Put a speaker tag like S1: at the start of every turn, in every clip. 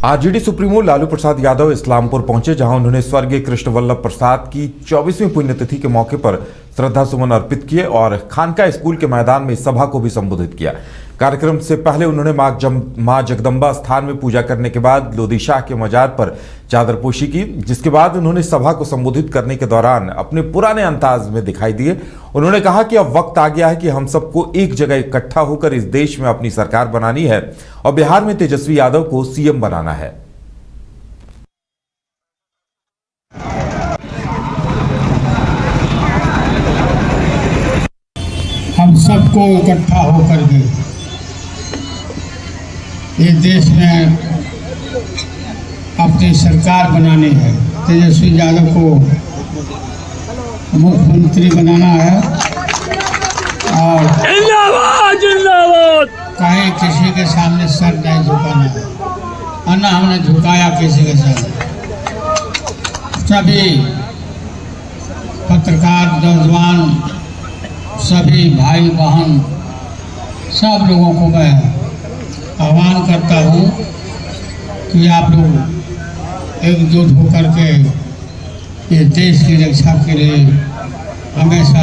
S1: RJD supremo Lalu Prasad Yadav Islampur पहुंचे, जहां उन्होंने स्वर्गीय कृष्ण वल्लभ प्रसाद की 24वीं पुण्यतिथि के मौके पर श्रद्धा सुमन अर्पित किए और खानका स्कूल के मैदान में सभा को भी संबोधित किया। कार्यक्रम से पहले उन्होंने मां जगदम्बा स्थान में पूजा करने के बाद लोधी शाह के मजार पर चादरपोशी की, जिसके बाद उन्होंने सभा को संबोधित करने के दौरान अपने पुराने अंदाज में दिखाई दिए। उन्होंने कहा कि अब वक्त आ गया है कि हम सबको एक जगह इकट्ठा होकर इस देश में अपनी सरकार बनानी है और बिहार में तेजस्वी यादव को सीएम बनाना है।
S2: हम सबको इकट्ठा होकर के इस देश में अपनी सरकार बनानी है, तेजस्वी यादव को मुख्यमंत्री बनाना है और
S3: जिंदाबाद जिंदाबाद
S2: कहीं किसी के सामने सर नहीं झुकाना है, और न हमने झुकाया किसी के सामने। सभी पत्रकार, नौजवान, सभी भाई बहन, सब लोगों को मैं आह्वान करता हूँ कि आप लोग एकजुट होकर के इस देश की रक्षा के लिए हमेशा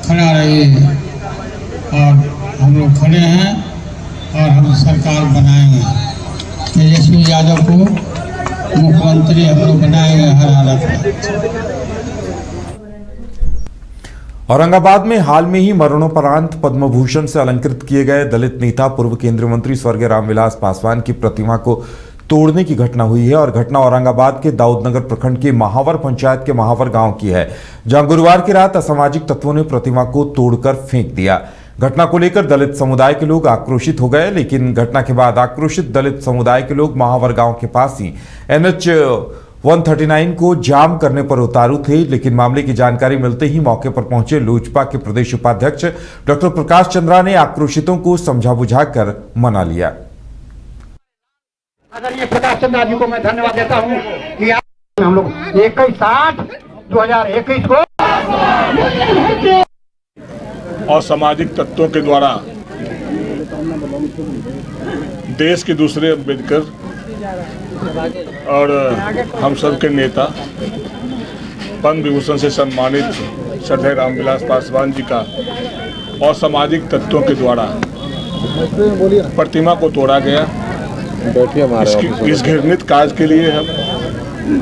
S2: खड़ा रहिए। और हम लोग खड़े हैं और हम सरकार बनाएंगे। तेजस्वी यादव को मुख्यमंत्री हम लोग बनाएंगे हर हालत में।
S1: औरंगाबाद में हाल में ही मरणोपरांत पद्म भूषण से अलंकृत किए गए दलित नेता पूर्व केंद्रीय मंत्री स्वर्गीय रामविलास पासवान की प्रतिमा को तोड़ने की घटना हुई है और घटना औरंगाबाद के दाऊदनगर प्रखंड के महावर पंचायत के महावर गांव की है, जहां गुरुवार की रात असामाजिक तत्वों ने प्रतिमा को तोड़कर फेंक दिया। घटना को लेकर दलित समुदाय के लोग आक्रोशित हो गए, लेकिन घटना के बाद आक्रोशित दलित समुदाय के लोग महावर गांव के पास ही NH 139 को जाम करने पर उतारू थे। लेकिन मामले की जानकारी मिलते ही मौके पर पहुंचे लोजपा के प्रदेश उपाध्यक्ष डॉक्टर प्रकाश चंद्रा ने आक्रोशितों को समझा बुझाकर मना लिया।
S4: आदरणीय प्रकाश चंद्रा जी को मैं धन्यवाद देता हूं कि हम लोग 21/8/2021 को
S3: असामाजिक तत्वों के द्वारा देश के दूसरे अम्बेडकर और हम सब के नेता पद्म विभूषण से सम्मानित श्रद्धेय रामविलास पासवान जी का असामाजिक तत्वों के द्वारा प्रतिमा को तोड़ा गया। इस घृणित कार्य के लिए हम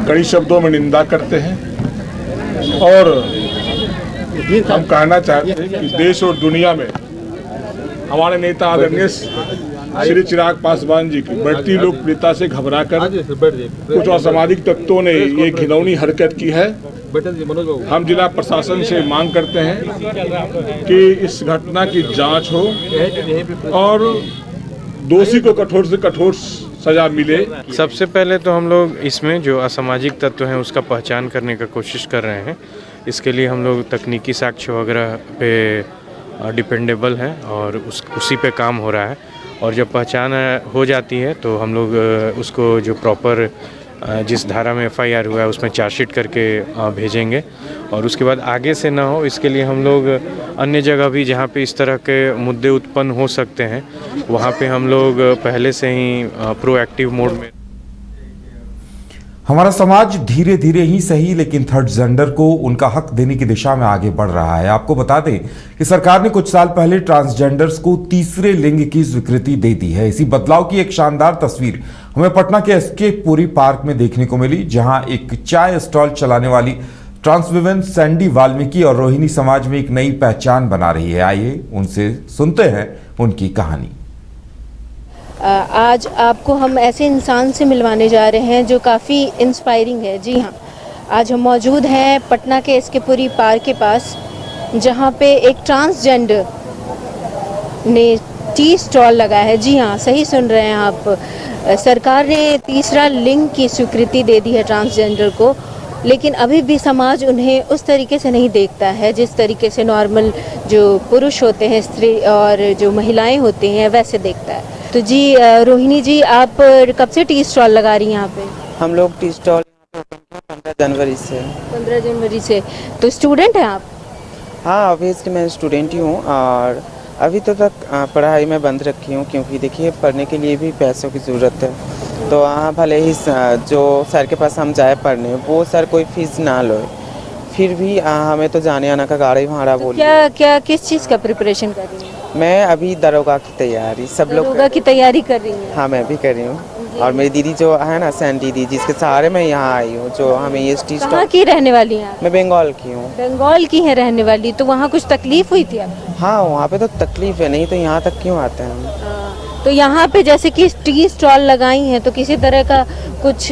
S3: कड़ी शब्दों में निंदा करते हैं और हम कहना चाहते हैं कि देश और दुनिया में हमारे नेता आदरणीय श्री चिराग पासवान जी की बढ़ती लोकप्रियता से घबराकर कुछ असामाजिक तत्वों ने ये घिनौनी हरकत की है। हम जिला प्रशासन से मांग करते हैं कि इस घटना की जांच हो और दोषी को कठोर से कठोर सजा मिले।
S5: सबसे पहले तो हम लोग इसमें जो असामाजिक तत्व हैं उसका पहचान करने का कोशिश कर रहे हैं। इसके लिए हम लोग तकनीकी साक्ष्य वगैरह पे डिपेंडेबल हैं और उसी पे काम हो रहा है और जब पहचान हो जाती है तो हम लोग उसको जो प्रॉपर जिस धारा में FIR हुआ है उसमें चार्जशीट करके भेजेंगे और उसके बाद आगे से ना हो इसके लिए हम लोग अन्य जगह भी जहाँ पे इस तरह के मुद्दे उत्पन्न हो सकते हैं वहाँ पे हम लोग पहले से ही प्रोएक्टिव मोड में।
S1: हमारा समाज धीरे धीरे ही सही लेकिन थर्ड जेंडर को उनका हक देने की दिशा में आगे बढ़ रहा है। आपको बता दें कि सरकार ने कुछ साल पहले ट्रांसजेंडर्स को तीसरे लिंग की स्वीकृति दे दी है। इसी बदलाव की एक शानदार तस्वीर हमें पटना के SK पुरी पार्क में देखने को मिली, जहां एक चाय स्टॉल चलाने वाली ट्रांसविमेन सैंडी वाल्मीकि और रोहिणी समाज में एक नई पहचान बना रही है। आइए उनसे सुनते हैं उनकी कहानी।
S6: आज आपको हम ऐसे इंसान से मिलवाने जा रहे हैं जो काफ़ी इंस्पायरिंग है। जी हाँ, आज हम मौजूद हैं पटना के SK पुरी पार्क के पास, जहाँ पे एक ट्रांसजेंडर ने टी स्टॉल लगाया है। जी हाँ, सही सुन रहे हैं आप। सरकार ने तीसरा लिंग की स्वीकृति दे दी है ट्रांसजेंडर को, लेकिन अभी भी समाज उन्हें उस तरीके से नहीं देखता है जिस तरीके से नॉर्मल जो पुरुष होते हैं, स्त्री और जो महिलाएं होती हैं वैसे देखता है। तो जी रोहिणी जी, आप कब से टी स्टॉल लगा रही हैं यहाँ पे?
S7: हम लोग टी स्टॉल 15 जनवरी से।
S6: 15 जनवरी से। तो स्टूडेंट हैं आप?
S7: हाँ, ऑब्वियसली मैं स्टूडेंट ही हूँ और अभी तो तक पढ़ाई में बंद रखी हूँ, क्योंकि देखिए पढ़ने के लिए भी पैसों की ज़रूरत है। तो भले ही जो सर के पास हम जाए पढ़ने, वो सर कोई फीस ना लो, फिर भी हमें तो जाने आना का गाड़ी भाड़ा बोल।
S6: क्या क्या किस चीज़ का प्रिपरेशन कर रही हैं?
S7: मैं अभी दरोगा की तैयारी, सब लोग
S6: दरोगा की तैयारी कर रही हैं?
S7: हाँ, मैं भी कर रही हूँ। और मेरी दीदी जो है ना, सैन दीदी, जिसके सहारे मैं यहाँ आई हूँ, जो हमें ये स्टीच।
S6: कहाँ की रहने वाली हैं आप?
S7: मैं बंगाल की हूँ।
S6: बंगाल की हैं रहने वाली, तो वहाँ कुछ तकलीफ हुई थी आपको?
S7: हाँ, वहाँ पे तो तकलीफ है, नहीं तो यहाँ तक क्यों आते हैं हम।
S6: तो यहाँ पे जैसे कि टी स्टॉल लगाई हैं, तो किसी तरह का कुछ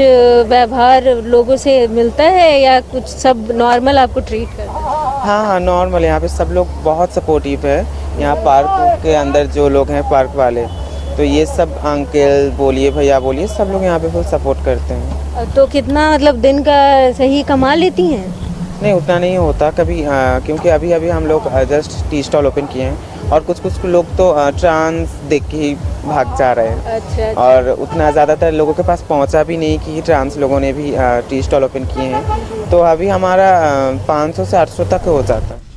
S6: व्यवहार लोगों से मिलता है या कुछ सब नॉर्मल आपको ट्रीट करते हैं?
S7: हाँ, नॉर्मल, यहाँ पे सब लोग बहुत सपोर्टिव है। यहाँ पार्क के अंदर जो लोग हैं, पार्क वाले, तो ये सब अंकल बोलिए, भैया बोलिए, सब लोग यहाँ पे फुल सपोर्ट करते हैं।
S6: तो कितना मतलब दिन का सही कमा लेती हैं?
S7: नहीं, उतना नहीं होता कभी, क्योंकि अभी अभी हम लोग जस्ट टी स्टॉल ओपन किए हैं, और कुछ लोग तो ट्रांस देख के ही भाग जा रहे हैं।
S6: अच्छा।
S7: और उतना ज़्यादातर लोगों के पास पहुंचा भी नहीं कि ट्रांस लोगों ने भी टी स्टॉल ओपन किए हैं। तो अभी हमारा 500 से 800 तक हो जाता है।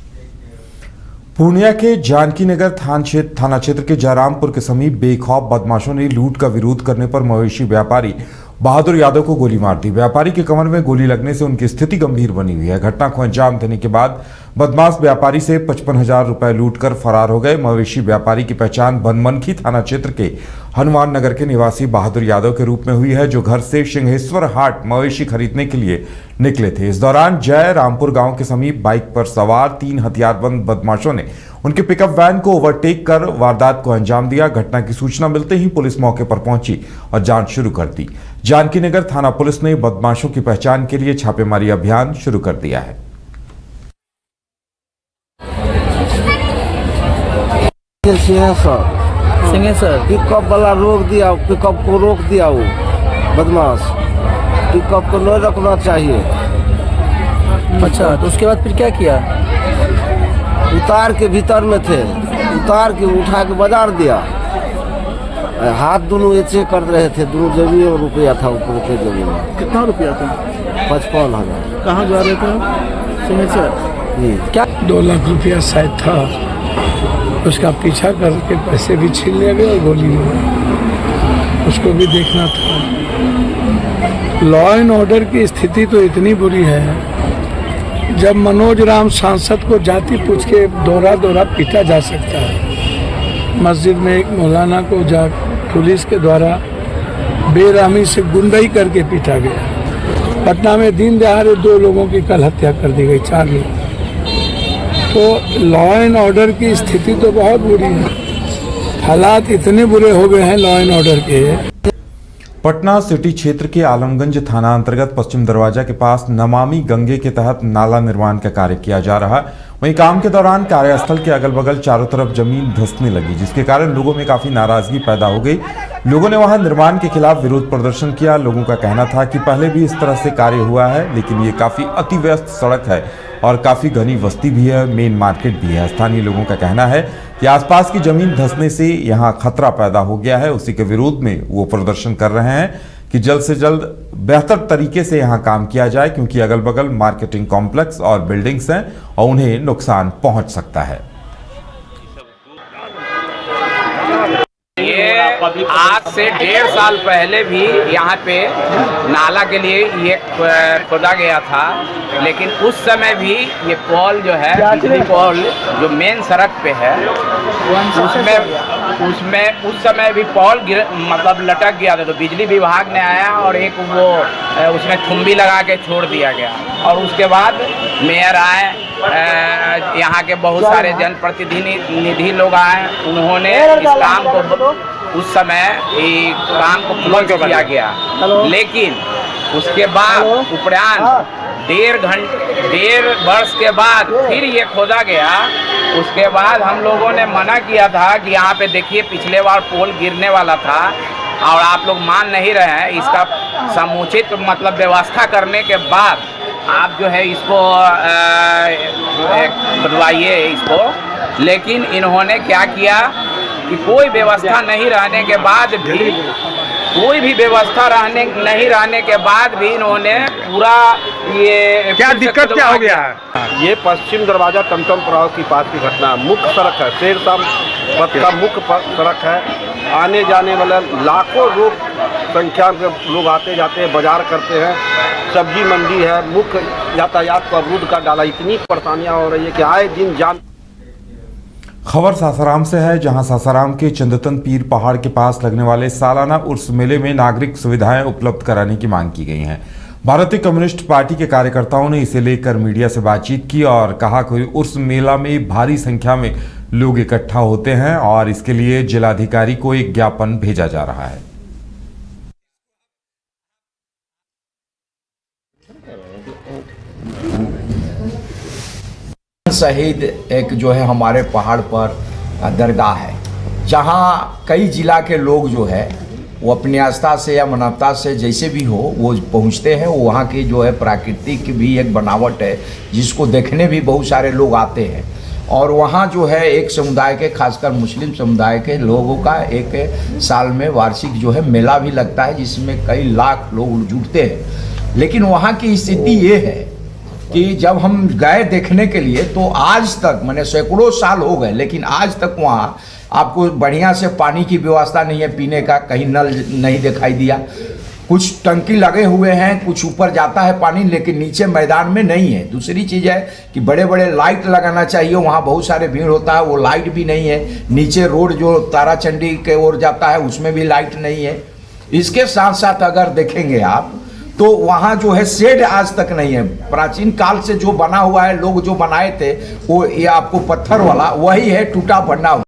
S1: पूर्णिया के जानकी नगर थाना क्षेत्र के जयरामपुर के समीप बेखौफ बदमाशों ने लूट का विरोध करने पर मवेशी व्यापारी बहादुर यादव को गोली मार दी। व्यापारी के कमर में गोली लगने से उनकी स्थिति गंभीर बनी हुई है। घटना को अंजाम देने के बाद बदमाश व्यापारी से 55,000 रुपए लूटकर फरार हो गए। मवेशी व्यापारी की पहचान बनमनखी थाना क्षेत्र के हनुमान नगर के निवासी बहादुर यादव के रूप में हुई है, जो घर से सिंहेश्वर हाट मवेशी खरीदने के लिए निकले थे। इस दौरान जय रामपुर गांव के समीप बाइक पर सवार 3 हथियारबंद बदमाशों ने उनके पिकअप वैन को ओवरटेक कर वारदात को अंजाम दिया। घटना की सूचना मिलते ही पुलिस मौके पर पहुंची और जांच शुरू कर दी। जानकी नगर थाना पुलिस ने बदमाशों की पहचान के लिए छापेमारी अभियान शुरू कर दिया है।
S8: सिंहेश्वर पिकअप वाला रोक दिया, पिकअप को रोक दिया, वो बदमाश पिकअप को नहीं रखना चाहिए।
S9: अच्छा, तो उसके बाद फिर क्या किया?
S8: उतार के भीतर में थे, उतार के उठा के बाजार दिया। हाथ दोनों ऐसे कर रहे थे, दोनों जमीन में रुपया था, ऊपर के जमीन में।
S9: कितना रुपया था?
S8: 55,000।
S9: कहाँ जा रहे थे? सिंहेश्वर
S8: जी।
S9: क्या
S2: 2 लाख रुपया शायद था, उसका पीछा करके पैसे भी छीन ले गए और गोली भी, उसको भी देखना था। लॉ एंड ऑर्डर की स्थिति तो इतनी बुरी है, जब मनोज राम सांसद को जाति पूछ के दौरा पीटा जा सकता है। मस्जिद में एक मौलाना को पुलिस के द्वारा बेरहमी से गुंडाई करके पीटा गया। पटना में दिन दहाड़े 2 लोगों की कल हत्या कर दी गई, 4 लोग। तो लॉ एंड ऑर्डर की स्थिति तो बहुत बुरी है, हालात इतने बुरे हो गए हैं लॉ एंड ऑर्डर के।
S1: पटना सिटी क्षेत्र के आलमगंज थाना अंतर्गत पश्चिम दरवाजा के पास नमामि गंगे के तहत नाला निर्माण का कार्य किया जा रहा है। वहीं काम के दौरान कार्यस्थल के अगल बगल चारों तरफ जमीन धंसने लगी, जिसके कारण लोगों में काफी नाराजगी पैदा हो गई। लोगों ने वहां निर्माण के खिलाफ विरोध प्रदर्शन किया। लोगों का कहना था कि पहले भी इस तरह से कार्य हुआ है, लेकिन ये काफी अति व्यस्त सड़क है और काफी घनी बस्ती भी है, मेन मार्केट भी है। स्थानीय लोगों का कहना है कि आसपास की जमीन धंसने से यहां खतरा पैदा हो गया है। उसी के विरोध में वो प्रदर्शन कर रहे हैं कि जल्द से जल्द बेहतर तरीके से यहां काम किया जाए, क्योंकि अगल बगल मार्केटिंग कॉम्प्लेक्स और बिल्डिंग्स हैं और उन्हें नुकसान पहुंच सकता है।
S4: आज से 1.5 साल पहले भी यहाँ पे नाला के लिए ये खोदा गया था, लेकिन उस समय भी ये पोल जो है, बिजली पोल जो मेन सड़क पे है, उसमें उस समय भी पोल मतलब लटक गया था। तो बिजली विभाग ने आया और एक वो उसमें थुम्बी लगा के छोड़ दिया गया। और उसके बाद मेयर आए, यहाँ के बहुत सारे जनप्रतिनिधि लोग आए, उन्होंने इस काम को उस समय काम को क्लोज किया गया। लेकिन उसके बाद उपरांत 1.5 वर्ष के बाद फिर ये खोदा गया। उसके बाद हम लोगों ने मना किया था कि यहाँ पे देखिए पिछले बार पोल गिरने वाला था और आप लोग मान नहीं रहे हैं। इसका समुचित मतलब व्यवस्था करने के बाद आप जो है इसको खुदवाइए इसको। लेकिन इन्होंने क्या किया कि कोई व्यवस्था नहीं रहने के बाद भी, कोई भी व्यवस्था नहीं रहने के बाद भी इन्होंने पूरा ये
S10: क्या दिक्कत क्या हो गया है?
S11: ये पश्चिम दरवाजा टमटम पड़ाव के पास की घटना है। मुख्य सड़क है, शेरशाह पथ का मुख्य सड़क है। आने जाने वाले लाखों लोग संख्या में लोग आते जाते हैं, बाजार करते हैं, सब्जी मंडी है, मुख्य यातायात को अवरुद्ध कर डाला। इतनी परेशानियां हो रही है कि आए दिन जान।
S1: खबर सासाराम से है, जहां सासाराम के चंदतन पीर पहाड़ के पास लगने वाले सालाना उर्स मेले में नागरिक सुविधाएं उपलब्ध कराने की मांग की गई है। भारतीय कम्युनिस्ट पार्टी के कार्यकर्ताओं ने इसे लेकर मीडिया से बातचीत की और कहा कि उर्स मेला में भारी संख्या में लोग इकट्ठा होते हैं और इसके लिए जिलाधिकारी को एक ज्ञापन भेजा जा रहा है।
S12: शहीद एक जो है हमारे पहाड़ पर दरगाह है, जहाँ कई जिला के लोग जो है वो अपनी आस्था से या मानवता से जैसे भी हो वो पहुँचते हैं। वो वहाँ की जो है प्राकृतिक भी एक बनावट है जिसको देखने भी बहुत सारे लोग आते हैं। और वहाँ जो है एक समुदाय के, खासकर मुस्लिम समुदाय के लोगों का एक साल में वार्षिक जो है मेला भी लगता है जिसमें कई लाख लोग जुटते हैं। लेकिन वहाँ की स्थिति ये है कि जब हम गए देखने के लिए तो आज तक मैंने सैकड़ों साल हो गए, लेकिन आज तक वहाँ आपको बढ़िया से पानी की व्यवस्था नहीं है, पीने का कहीं नल नहीं दिखाई दिया। कुछ टंकी लगे हुए हैं, कुछ ऊपर जाता है पानी, लेकिन नीचे मैदान में नहीं है। दूसरी चीज़ है कि बड़े बड़े लाइट लगाना चाहिए, वहाँ बहुत सारे भीड़ होता है, वो लाइट भी नहीं है। नीचे रोड जो ताराचंडी के ओर जाता है उसमें भी लाइट नहीं है। इसके साथ साथ अगर देखेंगे आप तो वहाँ जो है शेड आज तक नहीं है। प्राचीन काल से जो बना हुआ है, लोग जो बनाए थे वो ये आपको पत्थर वाला वही है, टूटा बना हुआ।